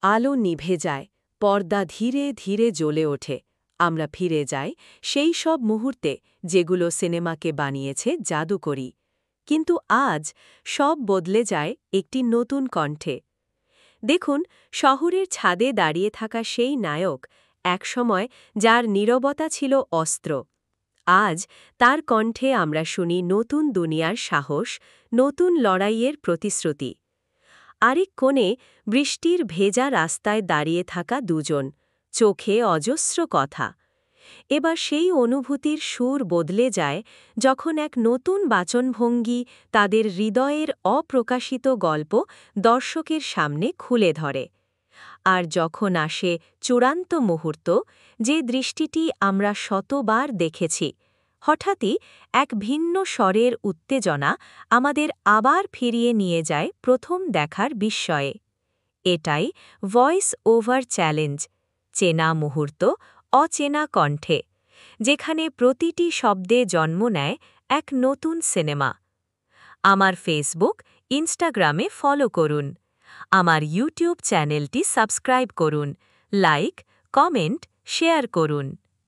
আলো নিভে যায়, পর্দা ধীরে ধীরে জ্বলে ওঠে। আমরা ফিরে যাই সেই সব মুহূর্তে যেগুলো সিনেমাকে বানিয়েছে জাদুকরী। কিন্তু আজ সব বদলে যায় একটি নতুন কণ্ঠে। দেখুন, শহরের ছাদে দাঁড়িয়ে থাকা সেই নায়ক, একসময় যার নীরবতা ছিল অস্ত্র। আজ তার কণ্ঠে আমরা শুনি নতুন দুনিয়ার সাহস, নতুন লড়াইয়ের প্রতিশ্রুতি। আরেক কোণে বৃষ্টির ভেজা রাস্তায় দাঁড়িয়ে থাকা দুজন, চোখে অজস্র কথা। এবার সেই অনুভূতির সুর বদলে যায় যখন এক নতুন বাচনভঙ্গি তাদের হৃদয়ের অপ্রকাশিত গল্প দর্শকের সামনে খুলে ধরে। আর যখন আসে চূড়ান্ত মুহূর্ত, যে দৃষ্টিটি আমরা শতবার দেখেছি, হঠাৎই এক ভিন্ন স্বরের উত্তেজনা আমাদের আবার ফিরিয়ে নিয়ে যায় প্রথম দেখার বিস্ময়ে। এটাই ভয়েস ওভার চ্যালেঞ্জ, চেনা মুহূর্ত অচেনা কণ্ঠে, যেখানে প্রতিটি শব্দে জন্ম নেয় এক নতুন সিনেমা। আমার ফেসবুক, ইনস্টাগ্রামে ফলো করুন। আমার ইউটিউব চ্যানেলটি সাবস্ক্রাইব করুন, লাইক, কমেন্ট, শেয়ার করুন।